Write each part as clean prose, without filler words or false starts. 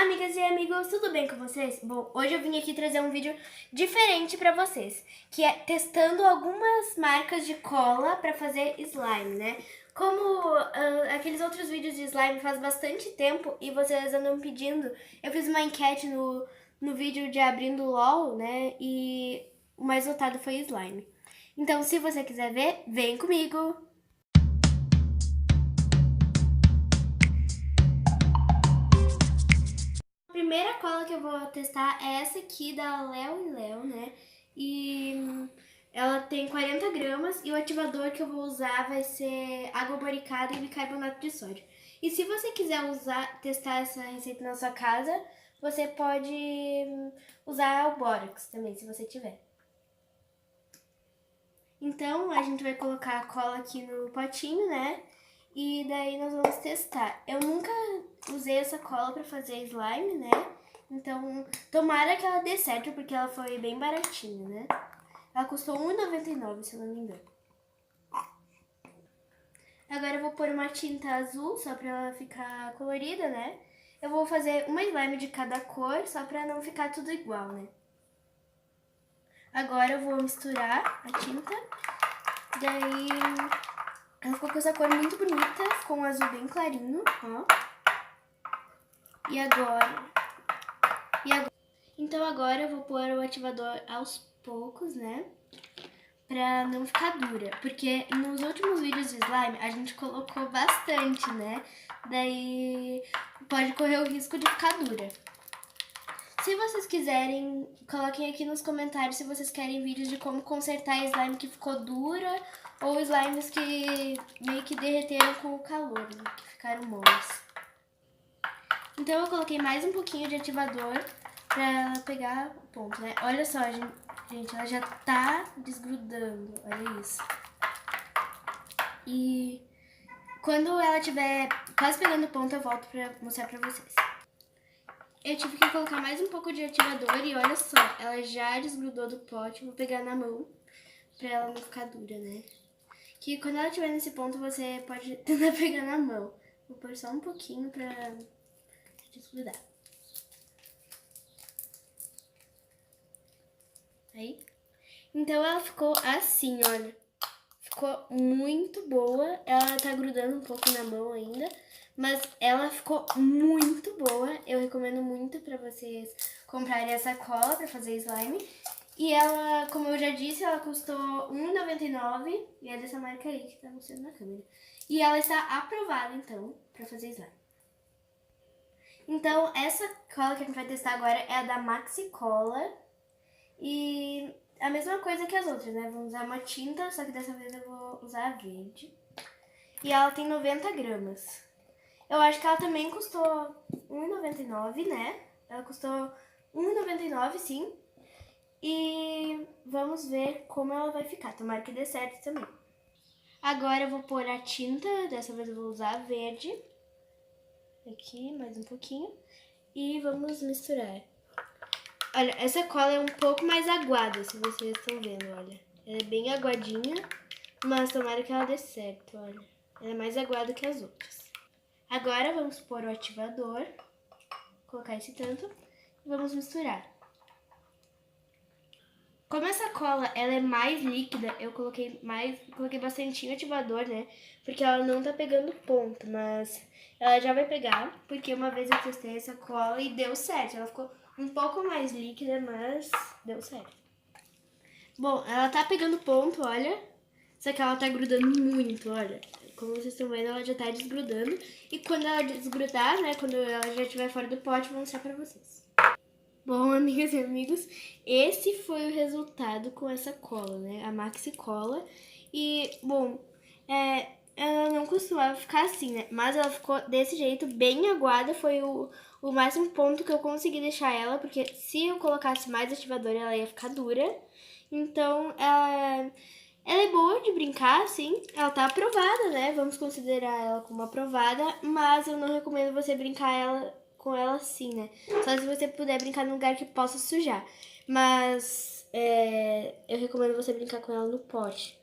amigas e amigos, tudo bem com vocês? Bom, hoje eu vim aqui trazer um vídeo diferente pra vocês, que é testando algumas marcas de cola pra fazer slime, né? Como aqueles outros vídeos de slime faz bastante tempo e vocês andam pedindo, eu fiz uma enquete no vídeo de abrindo o LOL, né? E o mais votado foi slime. Então, se você quiser ver, vem comigo! A primeira cola que eu vou testar é essa aqui da Léo & Léo, né? E ela tem 40 gramas e o ativador que eu vou usar vai ser água boricada e bicarbonato de sódio. E se você quiser testar essa receita na sua casa, você pode usar o bórax também, se você tiver. Então, a gente vai colocar a cola aqui no potinho, né? E daí nós vamos testar. Eu nunca usei essa cola pra fazer slime, né? Então, tomara que ela dê certo, porque ela foi bem baratinha, né? Ela custou R$1,99, se eu não me engano. Agora eu vou pôr uma tinta azul, só pra ela ficar colorida, né? Eu vou fazer uma slime de cada cor, só pra não ficar tudo igual, né? Agora eu vou misturar a tinta. Daí ela ficou com essa cor muito bonita, ficou um azul bem clarinho, ó. Então agora eu vou pôr o ativador aos poucos, né? Pra não ficar dura, porque nos últimos vídeos de slime a gente colocou bastante, né? Daí pode correr o risco de ficar dura. Se vocês quiserem, coloquem aqui nos comentários se vocês querem vídeos de como consertar slime que ficou dura ou slimes que meio que derreteram com o calor, né? Que ficaram moles. Então eu coloquei mais um pouquinho de ativador pra ela pegar o ponto, né? Olha só, gente, ela já tá desgrudando, olha isso. E quando ela tiver quase pegando o ponto, eu volto pra mostrar pra vocês. Eu tive que colocar mais um pouco de ativador e olha só, ela já desgrudou do pote. Vou pegar na mão pra ela não ficar dura, né? Que quando ela estiver nesse ponto, você pode tentar pegar na mão. Vou pôr só um pouquinho pra desgrudar. Aí. Então ela ficou assim, olha. Ficou muito boa. Ela tá grudando um pouco na mão ainda, mas ela ficou muito boa. Eu recomendo muito pra vocês comprarem essa cola pra fazer slime. E ela, como eu já disse, ela custou R$1,99 e é dessa marca aí que tá mostrando na câmera. E ela está aprovada, então, pra fazer slime. Então, essa cola que a gente vai testar agora é a da Maxi Cola. E a mesma coisa que as outras, né? Vamos usar uma tinta, só que dessa vez eu vou usar a verde. E ela tem 90 gramas. Eu acho que ela também custou R$1,99, né? Ela custou R$1,99, sim. E vamos ver como ela vai ficar. Tomara que dê certo também. Agora eu vou pôr a tinta, dessa vez eu vou usar a verde. Aqui, mais um pouquinho. E vamos misturar. Olha, essa cola é um pouco mais aguada, se vocês estão vendo, olha. Ela é bem aguadinha, mas tomara que ela dê certo, olha. Ela é mais aguada que as outras. Agora vamos pôr o ativador, colocar esse tanto e vamos misturar. Como essa cola ela é mais líquida, eu coloquei bastante ativador, né? Porque ela não tá pegando ponto, mas ela já vai pegar, porque uma vez eu testei essa cola e deu certo. Ela ficou um pouco mais líquida, mas deu certo. Bom, ela tá pegando ponto, olha. Só que ela tá grudando muito, olha. Como vocês estão vendo, ela já tá desgrudando. E quando ela desgrudar, né, quando ela já estiver fora do pote, eu vou mostrar pra vocês. Bom, amigas e amigos, esse foi o resultado com essa cola, né? A Maxi Cola. E, bom, ela não costumava ficar assim, né? Mas ela ficou desse jeito, bem aguada. Foi o máximo ponto que eu consegui deixar ela, porque se eu colocasse mais ativador, ela ia ficar dura. Então, ela é boa de brincar, assim. Ela tá aprovada, né? Vamos considerar ela como aprovada, mas eu não recomendo você brincar com ela assim, né? Só se você puder brincar num lugar que possa sujar. Mas eu recomendo você brincar com ela no pote.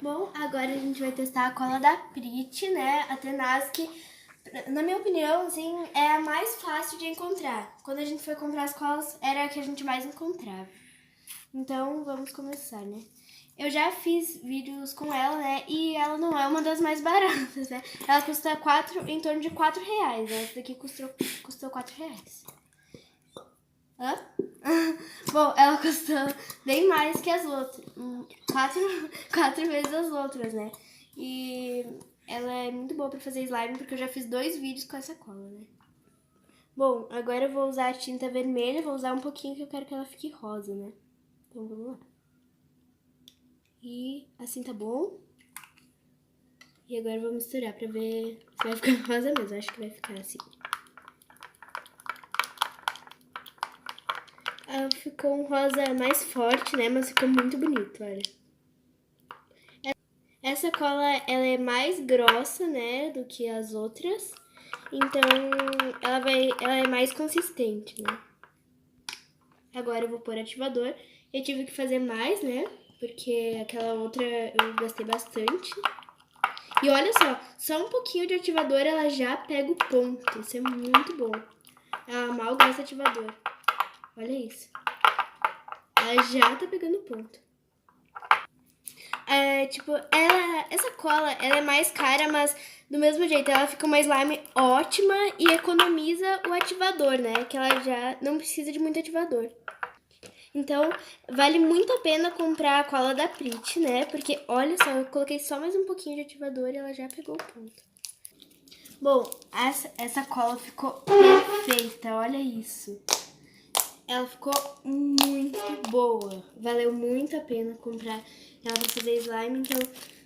Bom, agora a gente vai testar a cola da Prit, né? A Tenask, Na minha opinião, assim, é a mais fácil de encontrar. Quando a gente foi comprar as colas, era a que a gente mais encontrava. Então, vamos começar, né? Eu já fiz vídeos com ela, né? E ela não é uma das mais baratas, né? Ela custa em torno de R$4. Essa daqui custou R$4. Hã? Bom, ela custou bem mais que as outras. Quatro vezes as outras, né? E ela é muito boa pra fazer slime, porque eu já fiz 2 vídeos com essa cola, né? Bom, agora eu vou usar a tinta vermelha, vou usar um pouquinho que eu quero que ela fique rosa, né? Então vamos lá. E assim tá bom. E agora eu vou misturar pra ver se vai ficar rosa mesmo. Acho que vai ficar assim. Ela ficou um rosa mais forte, né? Mas ficou muito bonito, olha. Essa cola, ela é mais grossa, né? Do que as outras. Então, ela é mais consistente, né? Agora eu vou pôr ativador. Eu tive que fazer mais, né? Porque aquela outra eu gastei bastante. E olha só um pouquinho de ativador ela já pega o ponto. Isso é muito bom. Ela mal gasta ativador. Olha isso. Ela já tá pegando ponto. Essa cola, ela é mais cara, mas do mesmo jeito, ela fica uma slime ótima e economiza o ativador, né? Que ela já não precisa de muito ativador. Então, vale muito a pena comprar a cola da Prit, né? Porque, olha só, eu coloquei só mais um pouquinho de ativador e ela já pegou o ponto. Bom, essa cola ficou perfeita, olha isso. Ela ficou muito boa. Valeu muito a pena comprar ela pra fazer slime. Então,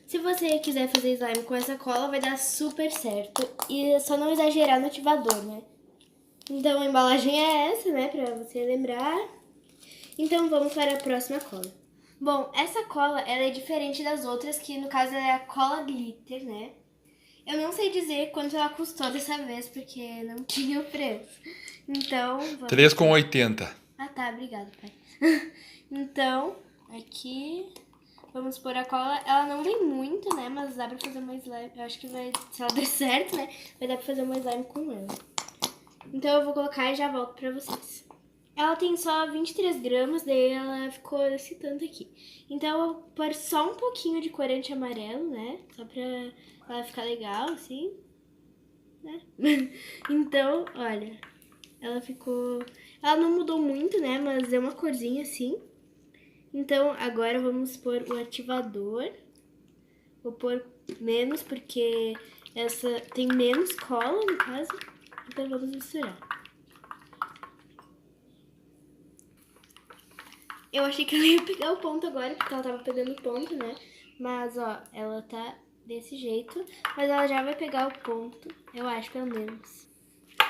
se você quiser fazer slime com essa cola, vai dar super certo. E é só não exagerar no ativador, né? Então, a embalagem é essa, né? Pra você lembrar. Então, vamos para a próxima cola. Bom, essa cola, ela é diferente das outras, que no caso ela é a cola glitter, né? Eu não sei dizer quanto ela custou dessa vez, porque não tinha o preço. Então, vamos... 3,80. Ah, tá, obrigada, pai. Então, aqui, vamos pôr a cola. Ela não vem muito, né, mas dá pra fazer uma slime. Eu acho que vai, se ela der certo, né, vai dar pra fazer uma slime com ela. Então eu vou colocar e já volto pra vocês. Ela tem só 23 gramas, daí ela ficou esse tanto aqui. Então eu vou pôr só um pouquinho de corante amarelo, né, só pra ela ficar legal, assim, né. Então, olha, ela ficou... Ela não mudou muito, né, mas deu uma corzinha assim. Então, agora vamos pôr o ativador. Vou pôr menos, porque essa tem menos cola, no caso. Então, vamos misturar. Eu achei que ela ia pegar o ponto agora, porque ela tava pegando ponto, né? Mas, ó, ela tá desse jeito. Mas ela já vai pegar o ponto, eu acho, pelo menos.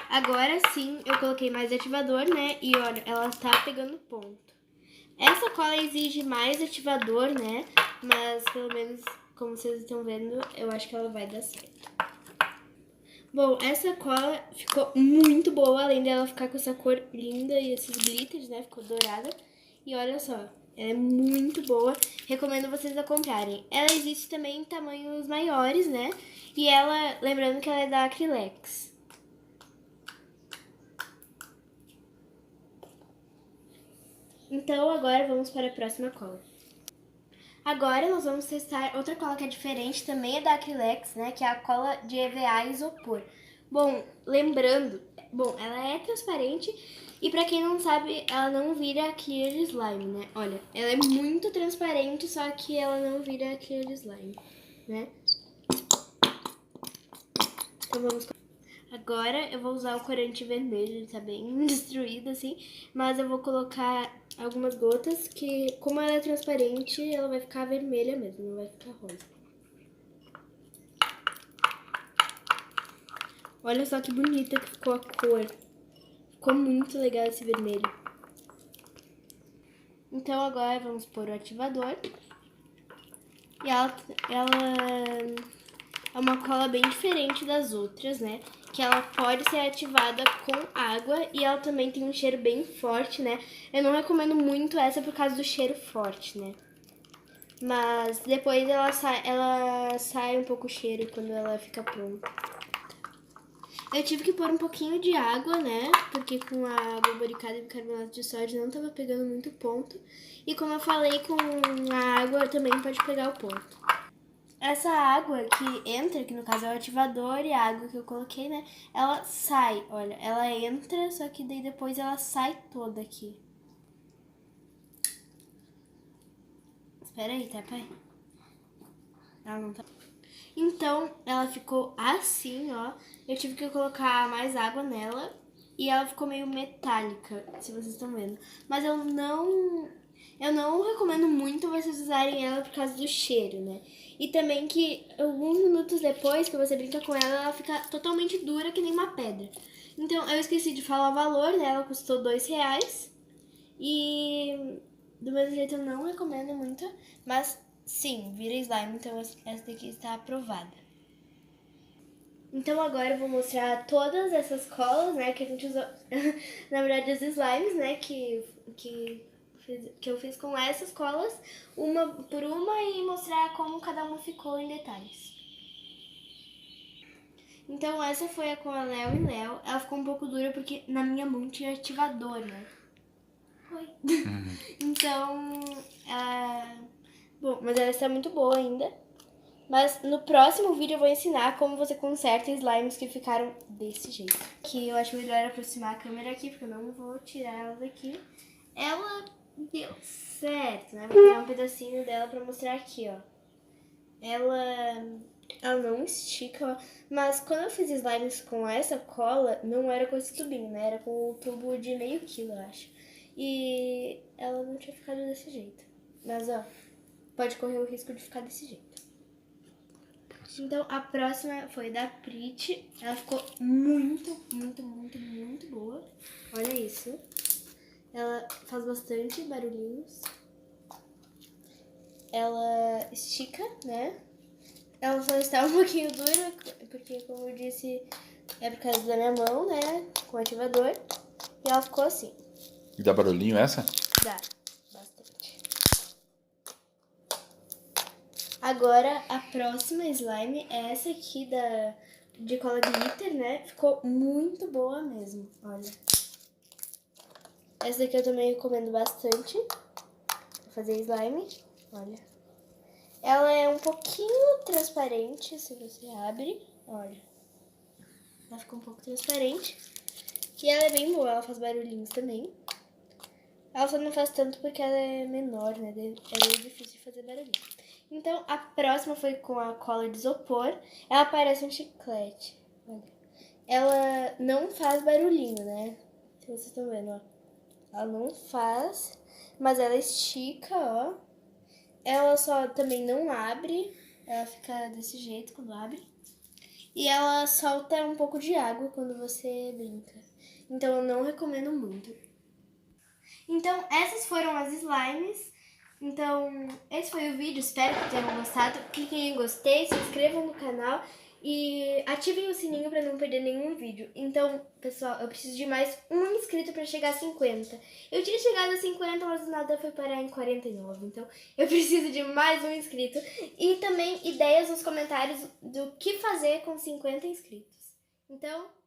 Agora sim, eu coloquei mais ativador, né? E olha, ela tá pegando ponto. Essa cola exige mais ativador, né? Mas pelo menos, como vocês estão vendo, eu acho que ela vai dar certo. Bom, essa cola ficou muito boa, além dela ficar com essa cor linda e esses glitters, né? Ficou dourada. E olha só, ela é muito boa. Recomendo vocês a comprarem. Ela existe também em tamanhos maiores, né? E ela, lembrando que ela é da Acrylex. Então agora vamos para a próxima cola. Agora nós vamos testar outra cola que é diferente, também é da Acrylex, né? Que é a cola de EVA isopor. Bom, lembrando, ela é transparente e pra quem não sabe, ela não vira clear slime, né? Olha, ela é muito transparente, só que ela não vira clear slime, né? Então vamos... Agora eu vou usar o corante vermelho, ele tá bem destruído assim, mas eu vou colocar algumas gotas que, como ela é transparente, ela vai ficar vermelha mesmo, não vai ficar rosa. Olha só que bonita que ficou a cor. Ficou muito legal esse vermelho. Então agora vamos pôr o ativador. E ela é uma cola bem diferente das outras, né? Que ela pode ser ativada com água e ela também tem um cheiro bem forte, né? Eu não recomendo muito essa por causa do cheiro forte, né? Mas depois ela sai um pouco o cheiro quando ela fica pronta. Eu tive que pôr um pouquinho de água, né? Porque com a água boricada e bicarbonato de sódio não tava pegando muito ponto. E como eu falei, com a água também pode pegar o ponto. Essa água que entra, que no caso é o ativador, e a água que eu coloquei, né? Ela sai, olha, ela entra, só que daí depois ela sai toda aqui. Espera aí, tá, pai? Ela não tá... Então, ela ficou assim, ó. Eu tive que colocar mais água nela e ela ficou meio metálica, se vocês estão vendo. Mas eu não recomendo muito vocês usarem ela por causa do cheiro, né? E também que alguns minutos depois que você brinca com ela, ela fica totalmente dura que nem uma pedra. Então, eu esqueci de falar o valor, né? Ela custou R$2. E do mesmo jeito eu não recomendo muito, mas sim, vira slime, então essa daqui está aprovada. Então agora eu vou mostrar todas essas colas, né, que a gente usou, na verdade os slimes, né, que eu fiz com essas colas, uma por uma, e mostrar como cada uma ficou em detalhes. Então essa foi a com a Léo e Léo, ela ficou um pouco dura porque na minha mão tinha ativador, né. Oi. Então, bom, mas ela está muito boa ainda. Mas no próximo vídeo eu vou ensinar como você conserta slimes que ficaram desse jeito. Que eu acho melhor aproximar a câmera aqui, porque eu não vou tirar ela daqui. Ela deu certo, né? Vou pegar um pedacinho dela pra mostrar aqui, ó. Ela não estica, mas quando eu fiz slimes com essa cola, não era com esse tubinho, né? Era com o tubo de meio quilo, eu acho. E ela não tinha ficado desse jeito. Mas, ó, pode correr o risco de ficar desse jeito. Então, a próxima foi da Prit. Ela ficou muito, muito, muito, muito boa. Olha isso. Ela faz bastante barulhinhos. Ela estica, né? Ela só está um pouquinho dura, porque, como eu disse, é por causa da minha mão, né? Com o ativador. E ela ficou assim. E dá barulhinho essa? Dá, bastante. Agora, a próxima slime é essa aqui de cola glitter, né? Ficou muito boa mesmo, olha. Essa daqui eu também recomendo bastante pra fazer slime, olha. Ela é um pouquinho transparente, se você abre, olha. Ela fica um pouco transparente. E ela é bem boa, ela faz barulhinhos também. Ela só não faz tanto porque ela é menor, né? É meio difícil de fazer barulhinho. Então, a próxima foi com a cola de isopor. Ela parece um chiclete. Olha. Ela não faz barulhinho, né? Se vocês estão vendo, ó. Ela não faz, mas ela estica, ó. Ela só também não abre. Ela fica desse jeito quando abre. E ela solta um pouco de água quando você brinca. Então, eu não recomendo muito. Então, essas foram as slimes. Então, esse foi o vídeo, espero que tenham gostado. Cliquem em gostei, se inscrevam no canal e ativem o sininho para não perder nenhum vídeo. Então, pessoal, eu preciso de mais um inscrito para chegar a 50. Eu tinha chegado a 50, mas do nada foi parar em 49. Então, eu preciso de mais um inscrito. E também ideias nos comentários do que fazer com 50 inscritos. Então...